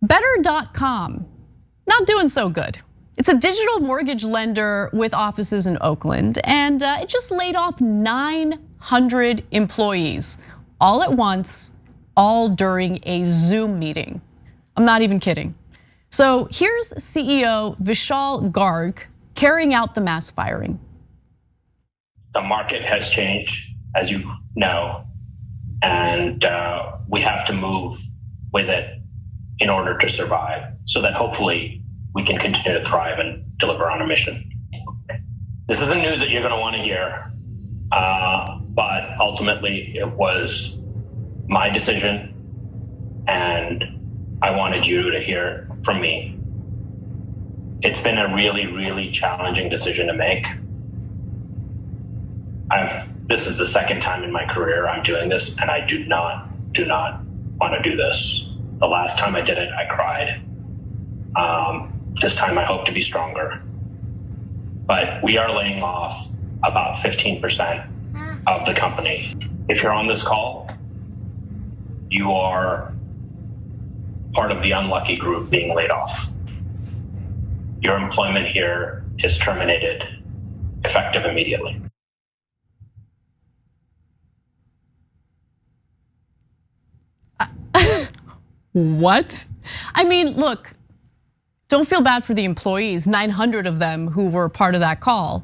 Better.com, not doing so good. It's a digital mortgage lender with offices in Oakland, and it just laid off 900 employees all at once, all during a Zoom meeting. I'm not even kidding. So here's CEO Vishal Garg carrying out the mass firing. The market has changed, as you know, and we have to move with it in order to survive, so that hopefully we can continue to thrive and deliver on a mission. This isn't news that you're going to want to hear, but ultimately it was my decision, and I wanted you to hear from me. It's been a really, really challenging decision to make. This is the second time in my career I'm doing this, and I do not want to do this. The last time I did it, I cried. This time I hope to be stronger. But we are laying off about 15% of the company. If you're on this call, you are part of the unlucky group being laid off. Your employment here is terminated, effective immediately. What? I mean, look, don't feel bad for the employees, 900 of them who were part of that call.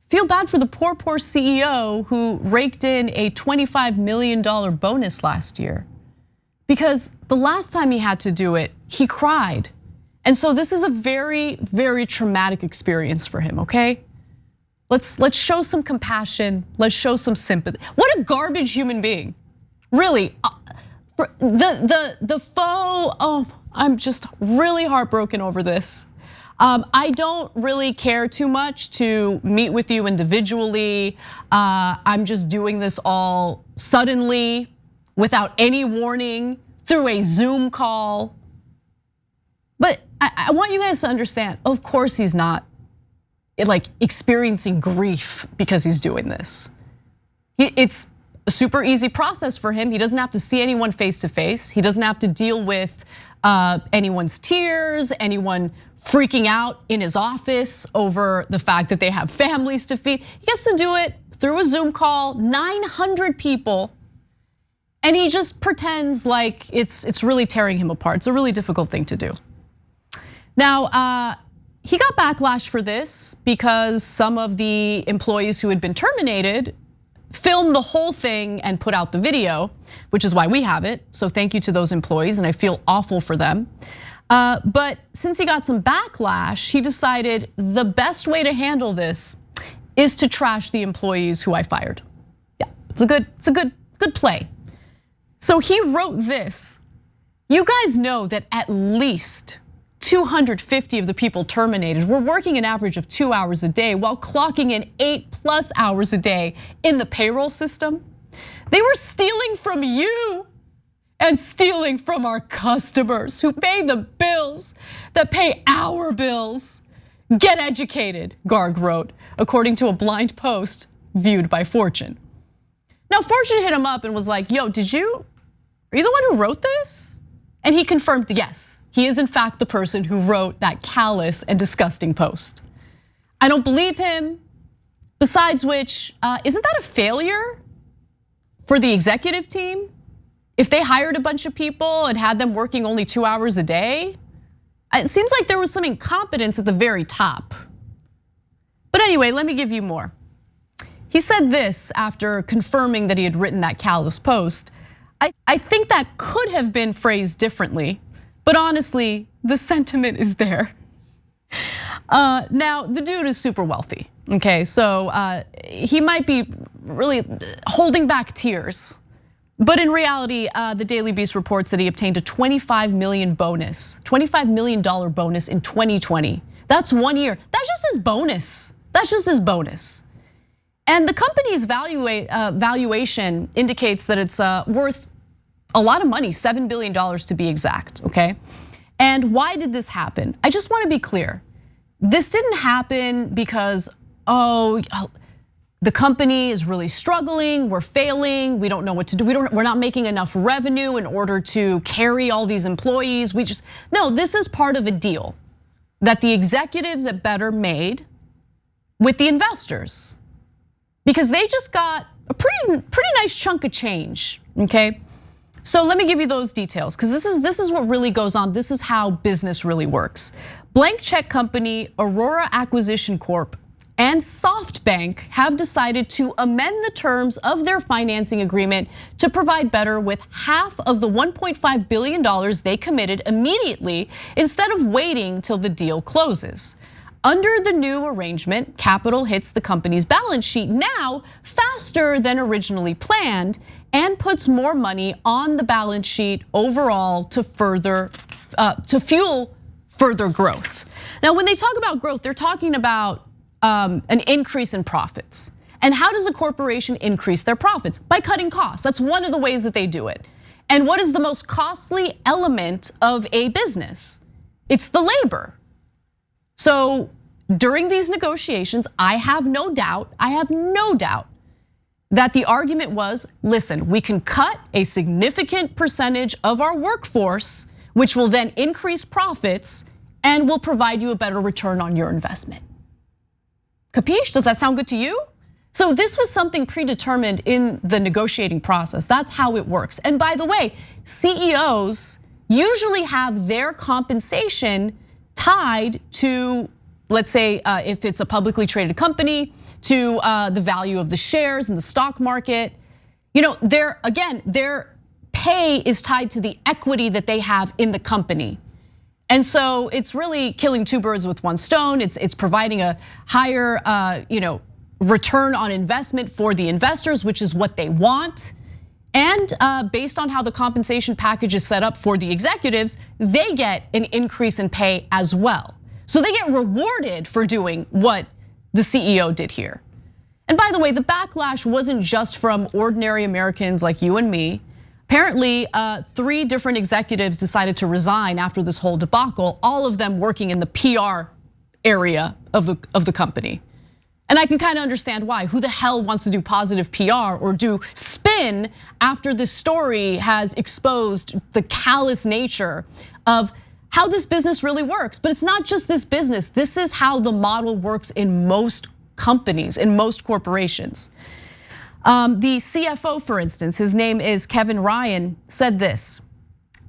Feel bad for the poor CEO who raked in a $25 million bonus last year. Because the last time he had to do it, he cried. And so this is a very, very traumatic experience for him, okay? Let's show some compassion, let's show some sympathy. What a garbage human being, really. The foe, oh, I'm just really heartbroken over this. I don't really care too much to meet with you individually. I'm just doing this all suddenly, without any warning, through a Zoom call. But I want you guys to understand, of course he's not like experiencing grief because he's doing this. It's a super easy process for him. He doesn't have to see anyone face to face. He doesn't have to deal with anyone's tears, anyone freaking out in his office over the fact that they have families to feed. He gets to do it through a Zoom call, 900 people, and he just pretends like it's really tearing him apart. It's a really difficult thing to do. Now, he got backlash for this because some of the employees who had been terminated filmed the whole thing and put out the video, which is why we have it. So thank you to those employees, and I feel awful for them. But since he got some backlash, he decided the best way to handle this is to trash the employees who I fired. Yeah, it's a good play. So he wrote this. You guys know that at least 250 of the people terminated were working an average of 2 hours a day while clocking in 8+ hours a day in the payroll system. They were stealing from you and stealing from our customers who pay the bills that pay our bills. Get educated, Garg wrote, according to a blind post viewed by Fortune. Now Fortune hit him up and was like, yo, are you the one who wrote this? And he confirmed yes. He is in fact the person who wrote that callous and disgusting post. I don't believe him. Besides which, isn't that a failure for the executive team? If they hired a bunch of people and had them working only 2 hours a day, it seems like there was some incompetence at the very top. But anyway, let me give you more. He said this after confirming that he had written that callous post. I think that could have been phrased differently. But honestly, the sentiment is there. Now, the dude is super wealthy, okay? So he might be really holding back tears. But in reality, the Daily Beast reports that he obtained a $25 million bonus in 2020. That's 1 year, that's just his bonus. That's just his bonus. And the company's valuation indicates that it's worth a lot of money, $7 billion to be exact, okay? And why did this happen? I just wanna be clear. This didn't happen because, the company is really struggling, we're failing, we don't know what to do, we're not making enough revenue in order to carry all these employees. No, this is part of a deal that the executives at Better made with the investors, because they just got a pretty nice chunk of change, okay? So let me give you those details, because this is what really goes on. This is how business really works. Blank check company Aurora Acquisition Corp and SoftBank have decided to amend the terms of their financing agreement to provide Better with half of the $1.5 billion they committed immediately instead of waiting till the deal closes. Under the new arrangement, capital hits the company's balance sheet now faster than originally planned and puts more money on the balance sheet overall to fuel further growth. Now, when they talk about growth, they're talking about an increase in profits. And how does a corporation increase their profits? By cutting costs. That's one of the ways that they do it. And what is the most costly element of a business? It's the labor. So during these negotiations, I have no doubt that the argument was, listen, we can cut a significant percentage of our workforce, which will then increase profits and will provide you a better return on your investment. Capiche? Does that sound good to you? So this was something predetermined in the negotiating process. That's how it works. And by the way, CEOs usually have their compensation tied to, let's say, if it's a publicly traded company, to the value of the shares in the stock market. You know, their pay is tied to the equity that they have in the company. And so it's really killing two birds with one stone. It's providing a higher return on investment for the investors, which is what they want. And based on how the compensation package is set up for the executives, they get an increase in pay as well. So they get rewarded for doing what the CEO did here. And by the way, the backlash wasn't just from ordinary Americans like you and me. Apparently, 3 different executives decided to resign after this whole debacle, all of them working in the PR area of the company. And I can kind of understand why. Who the hell wants to do positive PR or do spin after this story has exposed the callous nature of how this business really works? But it's not just this business. This is how the model works in most companies, in most corporations. The CFO, for instance, his name is Kevin Ryan, said this: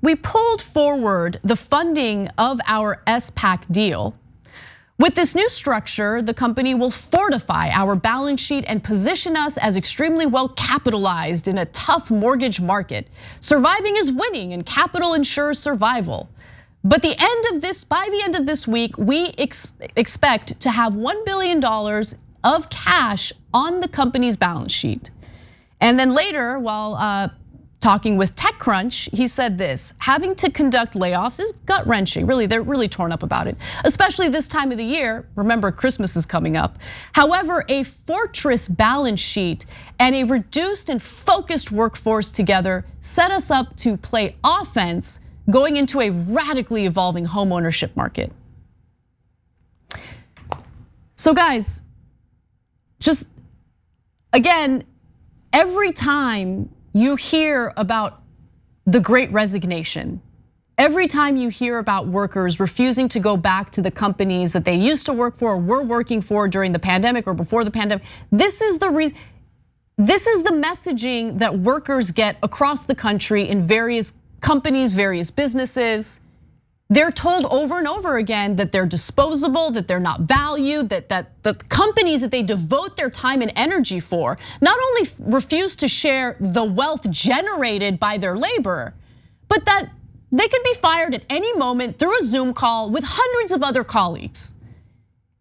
"We pulled forward the funding of our SPAC deal. With this new structure, the company will fortify our balance sheet and position us as extremely well capitalized in a tough mortgage market. Surviving is winning and capital ensures survival. But by the end of this week, we expect to have $1 billion of cash on the company's balance sheet." And then later, while talking with TechCrunch, he said this: "Having to conduct layoffs is gut-wrenching." Really, they're really torn up about it, especially this time of the year. Remember, Christmas is coming up. However, a fortress balance sheet and a reduced and focused workforce together set us up to play offense going into a radically evolving homeownership market. So guys, just again, every time you hear about the Great Resignation, every time you hear about workers refusing to go back to the companies that they used to work for or were working for during the pandemic or before the pandemic, this is the messaging that workers get across the country in various companies, various businesses. They're told over and over again that they're disposable, that they're not valued, that the companies that they devote their time and energy for not only refuse to share the wealth generated by their labor, but that they could be fired at any moment through a Zoom call with hundreds of other colleagues.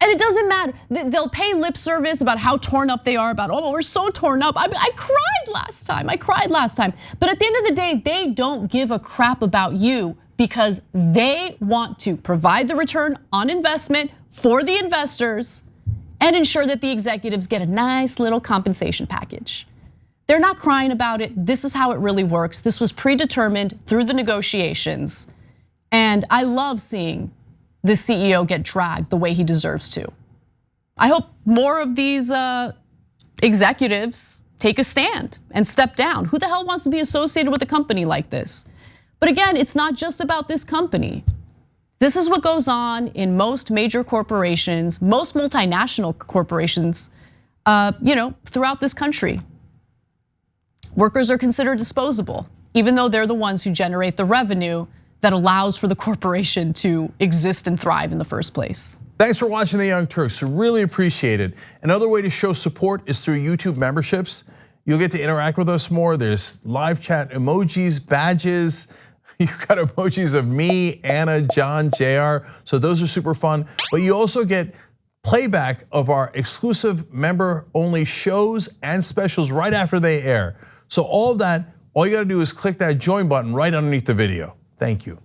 And it doesn't matter, they'll pay lip service about how torn up they are, about, oh, we're so torn up. I cried last time. But at the end of the day, they don't give a crap about you because they want to provide the return on investment for the investors and ensure that the executives get a nice little compensation package. They're not crying about it. This is how it really works. This was predetermined through the negotiations. And I love seeing the CEO get dragged the way he deserves to. I hope more of these executives take a stand and step down. Who the hell wants to be associated with a company like this? But again, it's not just about this company. This is what goes on in most major corporations, most multinational corporations, throughout this country. Workers are considered disposable, even though they're the ones who generate the revenue that allows for the corporation to exist and thrive in the first place. Thanks for watching The Young Turks, really appreciate it. Another way to show support is through YouTube memberships. You'll get to interact with us more. There's live chat emojis, badges. You've got emojis of me, Anna, John, JR, so those are super fun. But you also get playback of our exclusive member-only shows and specials right after they air. So all of that, all you gotta do is click that join button right underneath the video. Thank you.